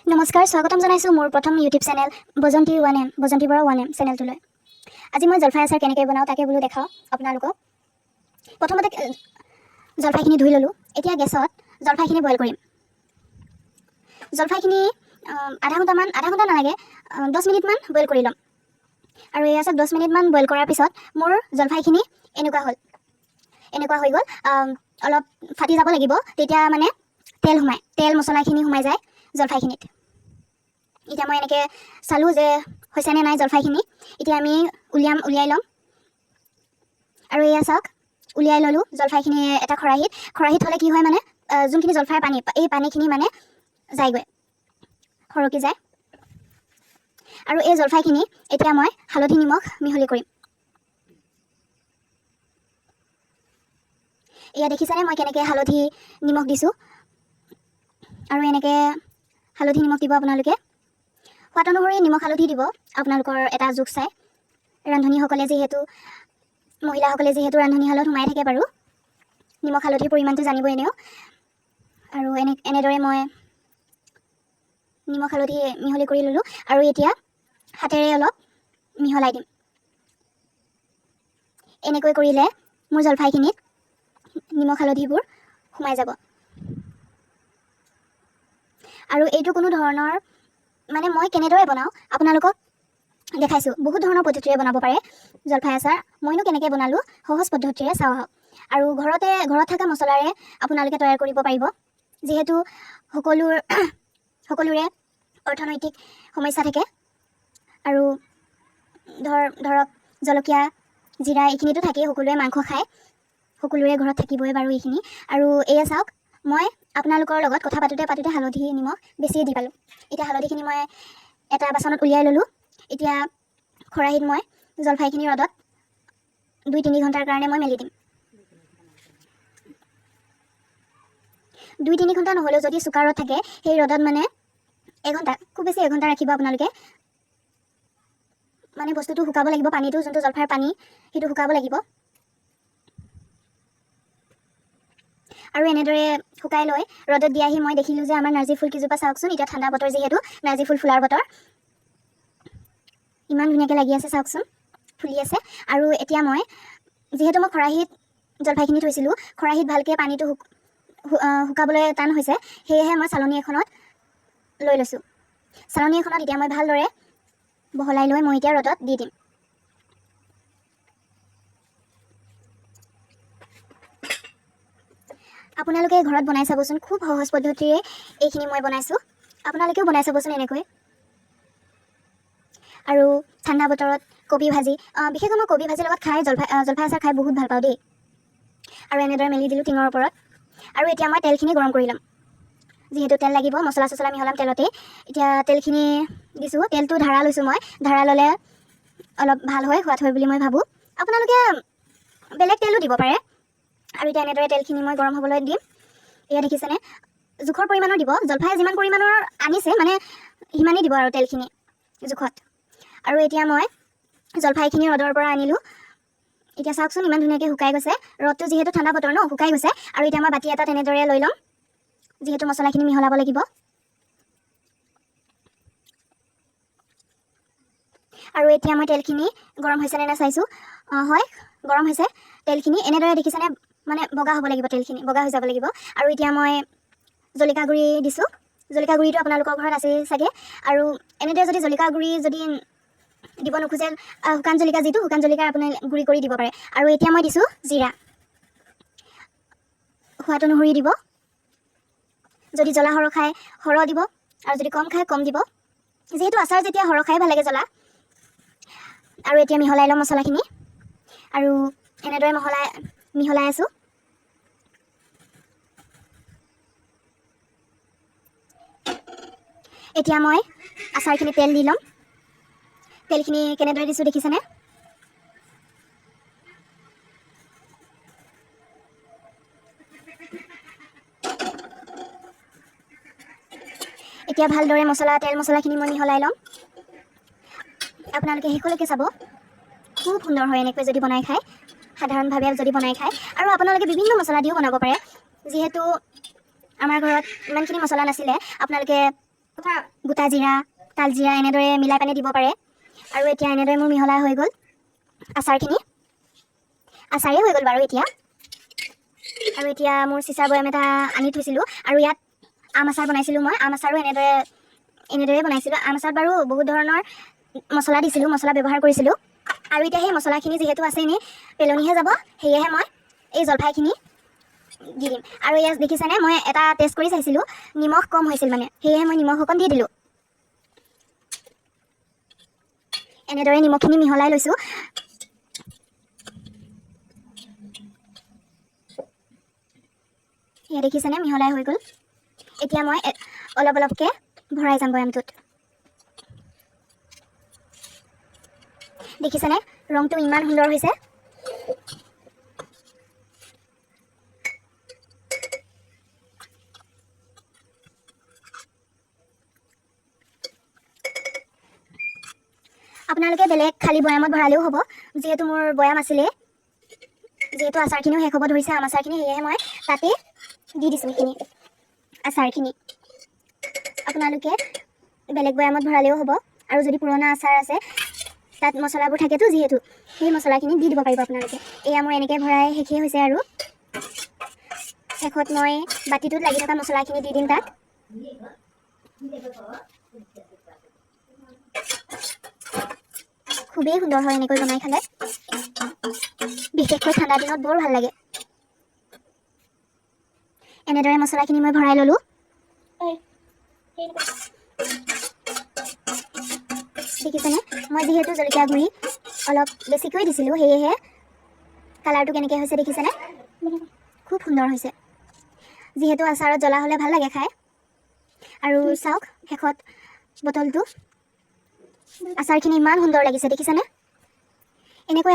নমস্কাৰ, স্বাগতম জনাইছোঁ মোৰ প্ৰথম ইউটিউব চেনেল বজন্তী বৰা 1M চেনেলটোলৈ। আজি মই জলফাই আচাৰ কেনেকৈ বনাওঁ তাকে বোলো দেখাওঁ আপোনালোকক। প্ৰথমতে জলফাইখিনি ধুই ল'লোঁ। এতিয়া গেছত জলফাইখিনি বইল কৰিম। জলফাইখিনি আধা ঘণ্টা নালাগে, 10 মিনিটমান বইল কৰি ল'ম। আৰু এয়া চাওক 10 মিনিটমান বইল কৰাৰ পিছত মোৰ জলফাইখিনি এনেকুৱা হৈ গ'ল। অলপ ফাটি যাব লাগিব, তেতিয়া মানে তেল মছলাখিনি সোমাই যায় জলফাইখিনিত। এতিয়া মই এনেকৈ চালোঁ যে হৈছেনে নাই জলফাইখিনি। এতিয়া আমি উলিয়াই ল'ম। আৰু এয়া চাওক উলিয়াই ল'লোঁ জলফাইখিনি এটা খৰাহিত হ'লে কি হয় মানে যোনখিনি জলফাইৰ পানী, এই পানীখিনি মানে যায়গৈ, সৰকি যায়। আৰু এই জলফাইখিনি এতিয়া মই হালধি নিমখ মিহলি কৰিম। এয়া দেখিছেনে মই কেনেকৈ হালধি নিমখ দিছোঁ। আৰু এনেকৈ হালধি নিমখ দিব আপোনালোকে। সোৱাদ অনুসৰি নিমখ হালধি দিব আপোনালোকৰ এটা জোখ চাই। মহিলাসকলে যিহেতু ৰান্ধনীশালত সোমাই থাকে বাৰু, নিমখ হালধিৰ পৰিমাণটো জানিব এনেও। আৰু এনেদৰে মই নিমখ হালধি মিহলি কৰি ল'লোঁ। আৰু এতিয়া হাতেৰে অলপ মিহলাই দিম। এনেকৈ কৰিলে মোৰ জলফাইখিনিত নিমখ হালধিবোৰ সোমাই যাব। আৰু এইটো কোনো ধৰণৰ মানে মই কেনেদৰে বনাওঁ আপোনালোকক দেখাইছোঁ। বহুত ধৰণৰ পদ্ধতিৰে বনাব পাৰে জলফাই আচাৰ। মইনো কেনেকৈ বনালোঁ সহজ পদ্ধতিৰে চাওঁ আহক। আৰু ঘৰত থকা মছলাৰে আপোনালোকে তৈয়াৰ কৰিব পাৰিব। যিহেতু সকলোৰে অৰ্থনৈতিক সমস্যা থাকে। আৰু ধৰক জলকীয়া, জিৰা এইখিনিতো থাকেই, সকলোৱে মাংস খায়, সকলোৰে ঘৰত থাকিবই বাৰু এইখিনি। আৰু এয়া চাওক মই আপোনালোকৰ লগত কথা পাতোঁতে হালধি নিমখ বেছিয়ে দি পালোঁ। এতিয়া হালধিখিনি মই এটা বাচনত উলিয়াই ল'লোঁ। এতিয়া খৰাহিত মই জলফাইখিনি ৰ'দত 2-3 ঘণ্টাৰ কাৰণে মই মেলি দিম। 2-3 ঘণ্টা নহ'লেও যদি চোকা ৰ'দ থাকে সেই ৰ'দত মানে এঘণ্টা, খুব বেছি এঘণ্টা ৰাখিব আপোনালোকে। মানে বস্তুটো শুকাব লাগিব, পানীটো যোনটো জলফাইৰ পানী সেইটো শুকাব লাগিব। আৰু এনেদৰে শুকাই লৈ ৰ'দত দি আহি মই দেখিলোঁ যে আমাৰ নাৰ্জী ফুল কেইজোপা চাওকচোন। এতিয়া ঠাণ্ডা বতৰ যিহেতু নাৰ্জী ফুল ফুলাৰ বতৰ। ইমান ধুনীয়াকৈ লাগি আছে চাওকচোন, ফুলি আছে। আৰু এতিয়া মই যিহেতু মই খৰাহিত জলফাইখিনি থৈছিলোঁ, খৰাহিত ভালকৈ পানীটো শুকাবলৈ টান হৈছে, সেয়েহে মই চালনী এখনত লৈ লৈছোঁ। চালনী এখনত এতিয়া মই ভালদৰে বহলাই লৈ মই এতিয়া ৰ'দত দি দিম। আপোনালোকে ঘৰত বনাই চাবচোন, খুব সহজ পদ্ধতিৰে এইখিনি মই বনাইছোঁ। আপোনালোকেও বনাই চাবচোন এনেকৈ। আৰু ঠাণ্ডা বতৰত কবি ভাজি, বিশেষকৈ মই কবি ভাজিৰ লগত খাই জলফাই আচাৰ খাই বহুত ভাল পাওঁ দেই। আৰু এনেদৰে মেলি দিলোঁ টিঙৰ ওপৰত। আৰু এতিয়া মই তেলখিনি গৰম কৰি ল'ম। যিহেতু তেল লাগিব, মছলা চছলা মিহলাম তেলতেই। এতিয়া তেলখিনি দিছোঁ, তেলটো ধাৰা লৈছোঁ মই। ধাৰা ল'লে অলপ ভাল হয়, সোৱাদ হয় বুলি মই ভাবোঁ। আপোনালোকে বেলেগ তেলো দিব পাৰে। আৰু এতিয়া এনেদৰে তেলখিনি মই গৰম হ'বলৈ দিম। এয়া দেখিছেনে, জোখৰ পৰিমাণৰ দিব। জলফাই যিমান পৰিমাণৰ আনিছে মানে সিমানেই দিব আৰু তেলখিনি জোখত। আৰু এতিয়া মই জলফাইখিনি ৰ'দৰ পৰা আনিলোঁ। এতিয়া চাওকচোন ইমান ধুনীয়াকৈ শুকাই গৈছে। ৰ'দটো যিহেতু ঠাণ্ডা বতৰ ন, শুকাই গৈছে। আৰু এতিয়া মই বাতি এটাত এনেদৰে লৈ ল'ম, যিহেতু মছলাখিনি মিহলাব লাগিব। আৰু এতিয়া মই তেলখিনি গৰম হৈছেনে নাই চাইছোঁ। হয়, গৰম হৈছে তেলখিনি। এনেদৰে দেখিছেনে মানে বগা হ'ব লাগিব, তেলখিনি বগা হৈ যাব লাগিব। আৰু এতিয়া মই জলকীয়া গুড়ি দিছোঁ। জলকীয়া গুড়িটো আপোনালোকৰ ঘৰত আছেই চাগে। আৰু এনেদৰে যদি জলকীয়া গুড়ি দিব নোখোজে, শুকান জলকীয়া আপুনি গুড়ি কৰি দিব পাৰে। আৰু এতিয়া মই দিছোঁ জিৰা, সোৱাদ অনুসৰি দিব। যদি জ্বলা সৰহ খায় সৰহ দিব, আৰু যদি কম খায় কম দিব। যিহেতু আচাৰ যেতিয়া সৰহ খাই ভাল লাগে জ্বলা। আৰু এতিয়া মিহলাই ল'ম মছলাখিনি। আৰু এনেদৰে মিহলাই আছোঁ। এতিয়া মই আচাৰখিনি তেল দি ল'ম। তেলখিনি কেনেদৰে দিছোঁ দেখিছেনে। এতিয়া ভালদৰে তেল মছলাখিনি মই মিহলাই ল'ম। আপোনালোকে শেষলৈকে চাব, খুব সুন্দৰ হয় এনেকৈ যদি বনাই খায়, সাধাৰণভাৱে যদি বনাই খায়। আৰু আপোনালোকে বিভিন্ন মছলা দিও বনাব পাৰে। যিহেতু আমাৰ ঘৰত ইমানখিনি মছলা নাছিলে, আপোনালোকে গোটা জিৰা তাল জিৰা এনেদৰে মিলাই পানী দিব পাৰে। আৰু এতিয়া এনেদৰে মোৰ মিহলা হৈ গ'ল আচাৰখিনি। আচাৰেই হৈ গ'ল বাৰু এতিয়া। আৰু এতিয়া মোৰ চিচাৰ বৈয়াম এটা আনি থৈছিলোঁ আৰু ইয়াত আম আচাৰ বনাইছিলোঁ মই। আম আচাৰো এনেদৰে বনাইছিলোঁ। আম আচাৰত বাৰু বহুত ধৰণৰ মছলা দিছিলোঁ, মছলা ব্যৱহাৰ কৰিছিলোঁ। আৰু এতিয়া সেই মছলাখিনি যিহেতু আছে এনেই পেলনিহে যাব, সেয়েহে মই এই জলফাইখিনি দি দিম। আৰু ইয়াত দেখিছেনে মই এটা টেষ্ট কৰি চাইছিলোঁ, নিমখ কম হৈছিল মানে, সেয়েহে মই নিমখ অকণ দি দিলোঁ। এনেদৰে নিমখখিনি মিহলাই লৈছোঁ। এয়া দেখিছেনে মিহলাই হৈ গ'ল। এতিয়া মই অলপ অলপকৈ ভৰাই যাম বৈয়ামটোত। দেখিছেনে ৰংটো ইমান সুন্দৰ হৈছে। আপোনালোকে বেলেগ খালী বৈয়ামত ভৰালেও হ'ব, যিহেতু মোৰ বৈয়াম আছিলে, যিহেতু আচাৰখিনিও শেষ হ'ব ধৰিছে আম আচাৰখিনি, সেয়েহে মই তাতে দি দিছোঁ সেইখিনি আচাৰখিনি। আপোনালোকে বেলেগ বৈয়ামত ভৰালেও হ'ব। আৰু যদি পুৰণা আচাৰ আছে তাত মছলাবোৰ থাকেতো যিহেতু, সেই মছলাখিনি দি দিব পাৰিব আপোনালোকে। এয়া মোৰ এনেকৈ ভৰাই শেষেই হৈছে আৰু শেষত মই বাতিটোত লাগি থকা মছলাখিনি দি দিম তাত। খুবেই সুন্দৰ হয় এনেকৈ বনাই খালে, বিশেষকৈ ঠাণ্ডা দিনত বৰ ভাল লাগে। এনেদৰে মছলাখিনি মই ভৰাই ল'লোঁ। দেখিছেনে মই যিহেতু জলকীয়া গুড়ি অলপ বেছিকৈ দিছিলোঁ, সেয়েহে কালাৰটো কেনেকৈ হৈছে দেখিছেনে, খুব সুন্দৰ হৈছে। যিহেতু আচাৰত জ্বলা হ'লে ভাল লাগে খাই। আৰু চাওক শেষত বটলটো আচাৰখিনি ইমান সুন্দৰ লাগিছে দেখিছেনে। এনেকৈ